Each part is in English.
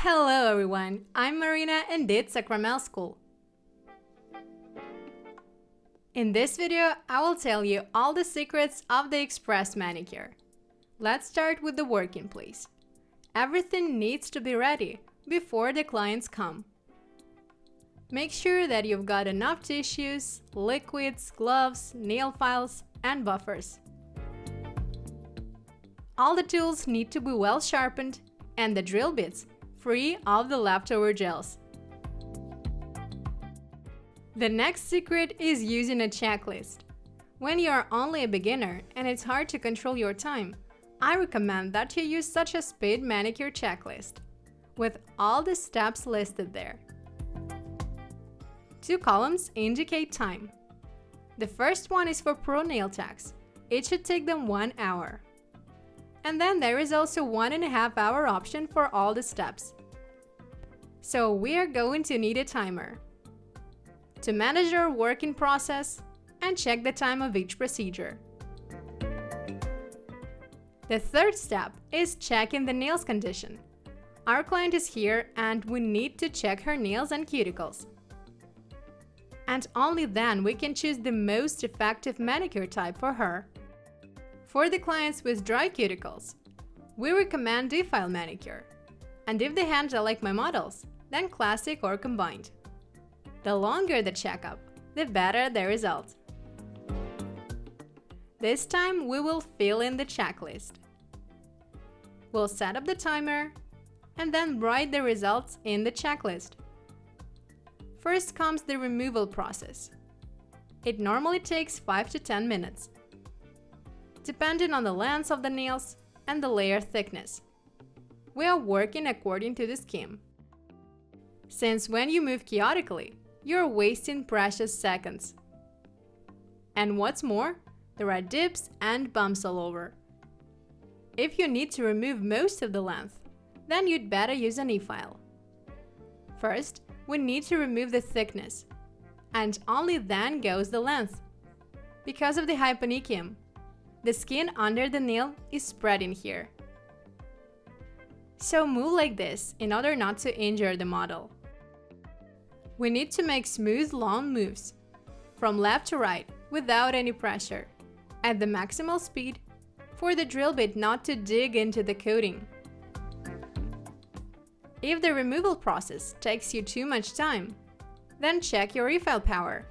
Hello everyone, I'm Marina and it's Sakramel School. In this video, I will tell you all the secrets of the express manicure. Let's start with the working place. Everything needs to be ready before the clients come. Make sure that you've got enough tissues, liquids, gloves, nail files, and buffers. All the tools need to be well sharpened and the drill bits free of the leftover gels. The next secret is using a checklist. When you are only a beginner and it's hard to control your time, I recommend that you use such a speed manicure checklist, with all the steps listed there. 2 columns indicate time. The first one is for pro nail techs. It should take them 1 hour. And then there is also 1.5 hour option for all the steps. So we are going to need a timer to manage our working process and check the time of each procedure. The third step is checking the nails condition. Our client is here and we need to check her nails and cuticles. And only then we can choose the most effective manicure type for her. For the clients with dry cuticles, we recommend defile manicure. And if the hands are like my models, then classic or combined. The longer the checkup, the better the result. This time we will fill in the checklist. We'll set up the timer and then write the results in the checklist. First comes the removal process. It normally takes 5 to 10 minutes, depending on the length of the nails and the layer thickness. We are working according to the scheme, since when you move chaotically, you're wasting precious seconds. And what's more, there are dips and bumps all over. If you need to remove most of the length, then you'd better use an e-file. First, we need to remove the thickness, and only then goes the length. Because of the hyponychium, the skin under the nail is spreading here. So move like this in order not to injure the model. We need to make smooth, long moves, from left to right, without any pressure, at the maximal speed, for the drill bit not to dig into the coating. If the removal process takes you too much time, then check your e-file power.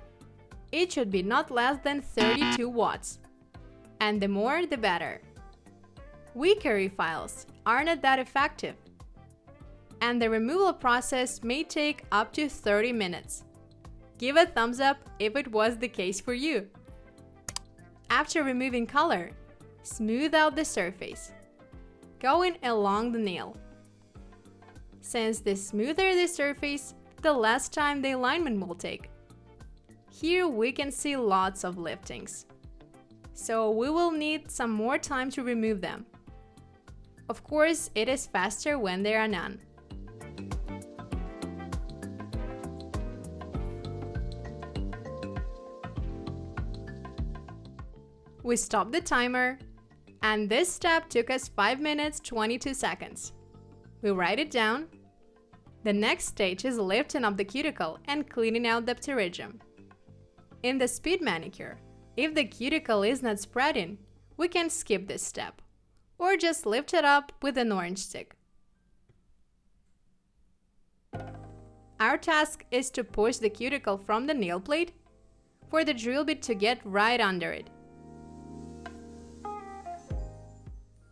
It should be not less than 32 watts, and the more the better. Weaker e-files are not that effective, and the removal process may take up to 30 minutes. Give a thumbs up if it was the case for you. After removing color, smooth out the surface, going along the nail. Since the smoother the surface, the less time the alignment will take. Here we can see lots of liftings, so we will need some more time to remove them. Of course, it is faster when there are none. We stop the timer, and this step took us 5 minutes 22 seconds. We write it down. The next stage is lifting up the cuticle and cleaning out the pterygium. In the speed manicure, if the cuticle is not spreading, we can skip this step, or just lift it up with an orange stick. Our task is to push the cuticle from the nail plate for the drill bit to get right under it.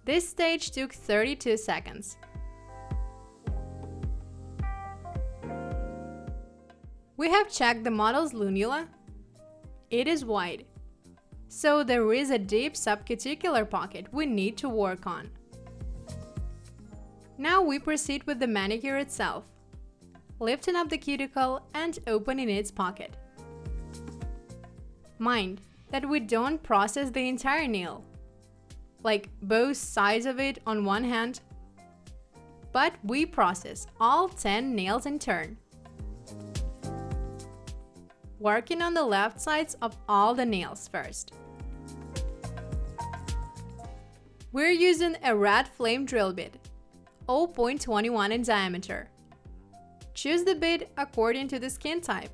This stage took 32 seconds. We have checked the model's lunula. It is wide, so there is a deep subcuticular pocket we need to work on. Now we proceed with the manicure itself, lifting up the cuticle and opening its pocket. Mind that we don't process the entire nail, like both sides of it on one hand, but we process all 10 nails in turn, working on the left sides of all the nails first. We're using a red flame drill bit, 0.21 in diameter. Choose the bit according to the skin type.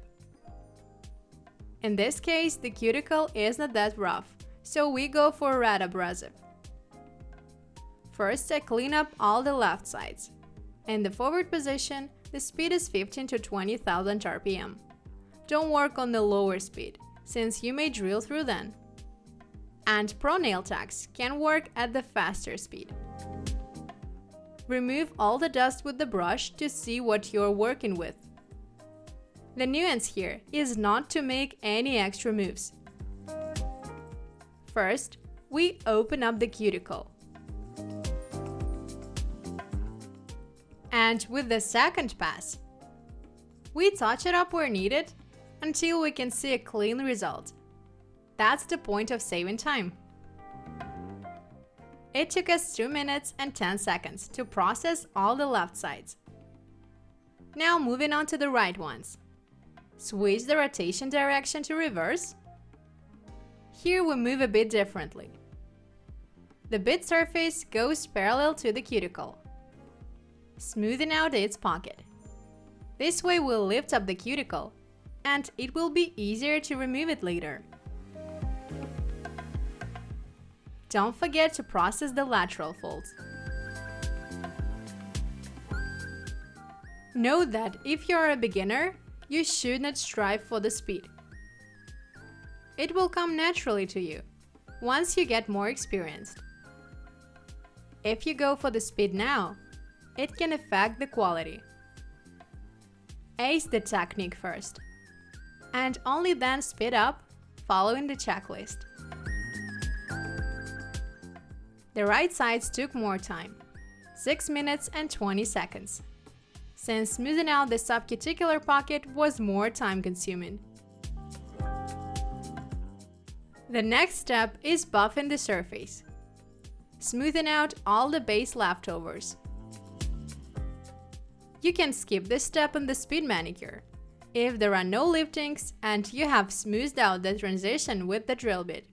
In this case, the cuticle is not that rough, so we go for red abrasive. First, I clean up all the left sides. In the forward position, the speed is 15 to 20,000 RPM. Don't work on the lower speed, since you may drill through then. And pro nail techs can work at the faster speed. Remove all the dust with the brush to see what you're working with. The nuance here is not to make any extra moves. First, we open up the cuticle. And with the second pass, we touch it up where needed until we can see a clean result. That's the point of saving time. It took us 2 minutes and 10 seconds to process all the left sides. Now moving on to the right ones. Switch the rotation direction to reverse. Here we move a bit differently. The bit surface goes parallel to the cuticle, smoothing out its pocket. This way we'll lift up the cuticle, and it will be easier to remove it later. Don't forget to process the lateral folds. Note that if you're a beginner, you should not strive for the speed. It will come naturally to you once you get more experienced. If you go for the speed now, it can affect the quality. Ace the technique first, and only then speed up, following the checklist. The right sides took more time, 6 minutes and 20 seconds, since smoothing out the subcuticular pocket was more time-consuming. The next step is buffing the surface, smoothing out all the base leftovers. You can skip this step in the speed manicure if there are no liftings and you have smoothed out the transition with the drill bit.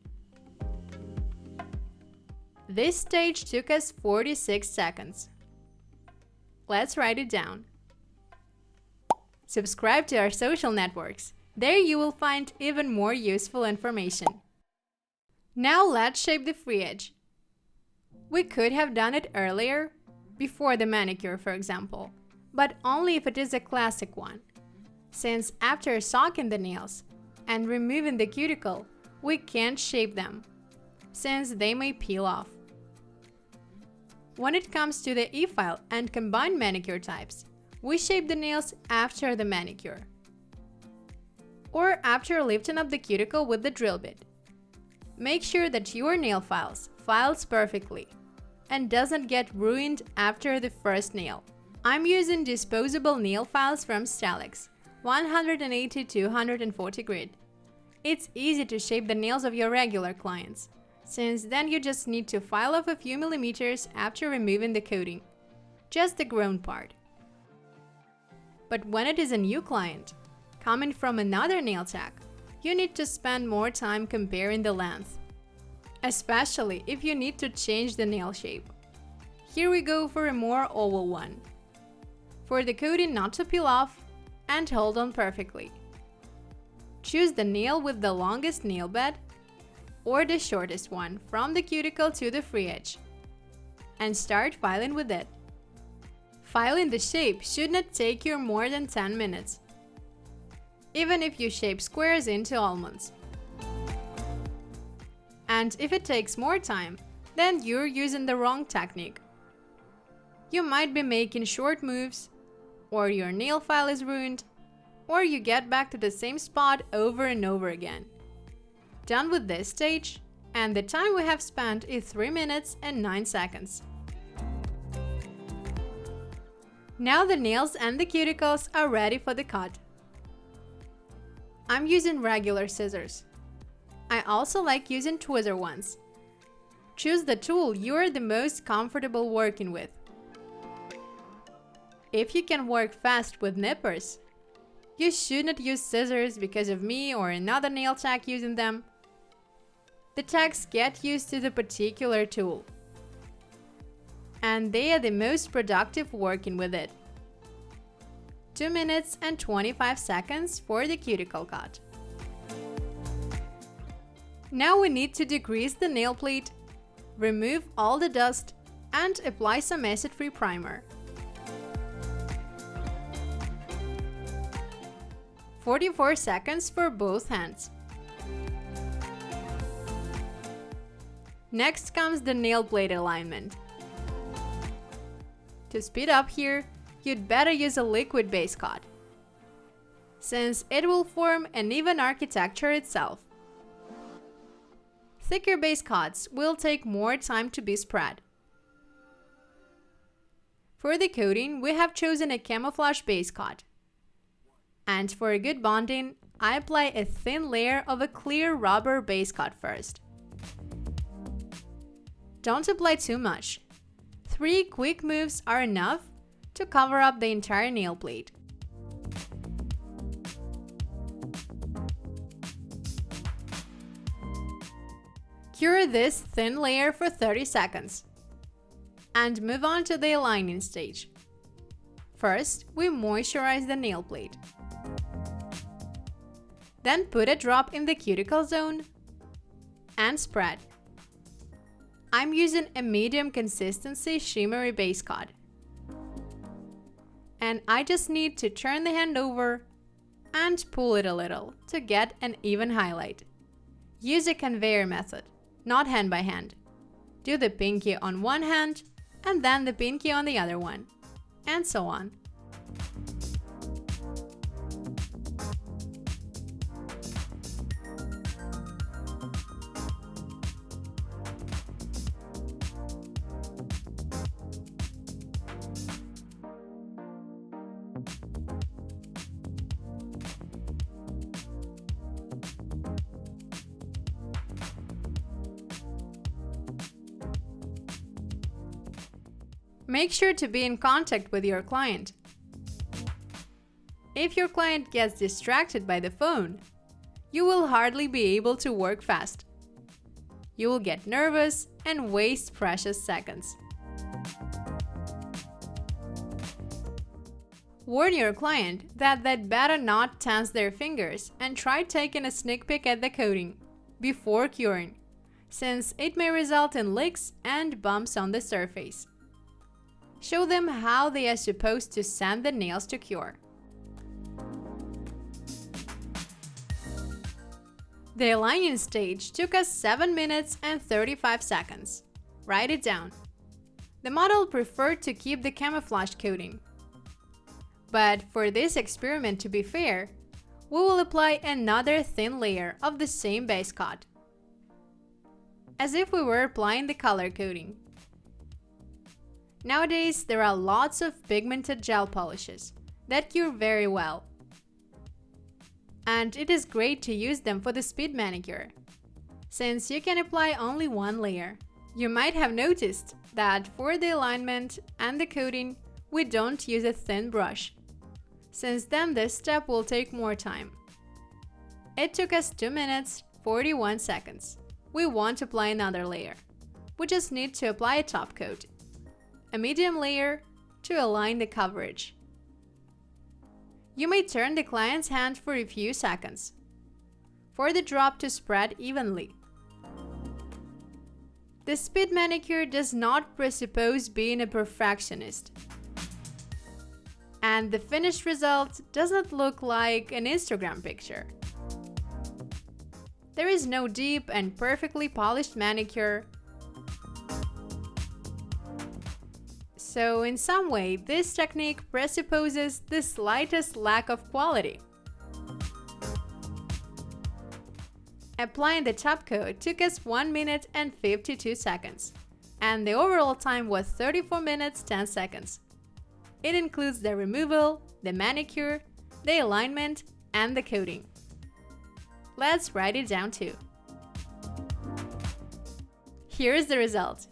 This stage took us 46 seconds. Let's write it down. Subscribe to our social networks. There you will find even more useful information. Now let's shape the free edge. We could have done it earlier, before the manicure for example, but only if it is a classic one, since after socking the nails and removing the cuticle, we can't shape them, since they may peel off. When it comes to the E-file and combined manicure types, we shape the nails after the manicure, or after lifting up the cuticle with the drill bit. Make sure that your nail files perfectly and doesn't get ruined after the first nail. I'm using disposable nail files from Stylex, 180-240 grit. It's easy to shape the nails of your regular clients, since then you just need to file off a few millimeters after removing the coating, just the grown part. But when it is a new client, coming from another nail tech, you need to spend more time comparing the length, especially if you need to change the nail shape. Here we go for a more oval one, for the coating not to peel off and hold on perfectly. Choose the nail with the longest nail bed or the shortest one from the cuticle to the free edge, and start filing with it. Filing the shape should not take you more than 10 minutes, even if you shape squares into almonds. And if it takes more time, then you're using the wrong technique. You might be making short moves, or your nail file is ruined, or you get back to the same spot over and over again. Done with this stage, and the time we have spent is 3 minutes and 9 seconds. Now the nails and the cuticles are ready for the cut. I'm using regular scissors. I also like using tweezer ones. Choose the tool you are the most comfortable working with. If you can work fast with nippers, you should not use scissors because of me or another nail tech using them. The techs get used to the particular tool. and they are the most productive working with it. 2 minutes and 25 seconds for the cuticle cut. Now we need to degrease the nail plate, remove all the dust, and apply some acid-free primer. 44 seconds for both hands. Next comes the nail blade alignment. To speed up here, you'd better use a liquid base coat, since it will form an even architecture itself. Thicker base coats will take more time to be spread. For the coating, we have chosen a camouflage base coat. And for a good bonding, I apply a thin layer of a clear rubber base coat first. Don't apply too much. 3 quick moves are enough to cover up the entire nail plate. Cure this thin layer for 30 seconds. And move on to the aligning stage. First, we moisturize the nail plate. Then put a drop in the cuticle zone and spread. I'm using a medium consistency shimmery base coat. And I just need to turn the hand over and pull it a little to get an even highlight. Use a conveyor method, not hand by hand. Do the pinky on one hand and then the pinky on the other one, and so on. Make sure to be in contact with your client. If your client gets distracted by the phone, you will hardly be able to work fast. You will get nervous and waste precious seconds. Warn your client that they'd better not tense their fingers and try taking a sneak peek at the coating before curing, since it may result in licks and bumps on the surface. Show them how they are supposed to sand the nails to cure. The aligning stage took us 7 minutes and 35 seconds. Write it down. The model preferred to keep the camouflage coating. But for this experiment to be fair, we will apply another thin layer of the same base coat, as if we were applying the color coating. Nowadays, there are lots of pigmented gel polishes that cure very well. And it is great to use them for the speed manicure, since you can apply only one layer. You might have noticed that for the alignment and the coating, we don't use a thin brush, since then this step will take more time. It took us 2 minutes, 41 seconds. We want to apply another layer. We just need to apply a top coat, a medium layer to align the coverage. You may turn the client's hand for a few seconds for the drop to spread evenly. The speed manicure does not presuppose being a perfectionist, and the finished result doesn't look like an Instagram picture. There is no deep and perfectly polished manicure. So in some way, this technique presupposes the slightest lack of quality. Applying the top coat took us 1 minute and 52 seconds, and the overall time was 34 minutes 10 seconds. It includes the removal, the manicure, the alignment, and the coating. Let's write it down too. Here's the result.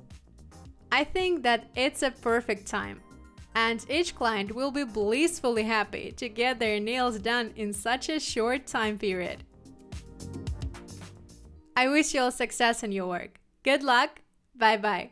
I think that it's a perfect time, and each client will be blissfully happy to get their nails done in such a short time period. I wish you all success in your work. Good luck. Bye-bye.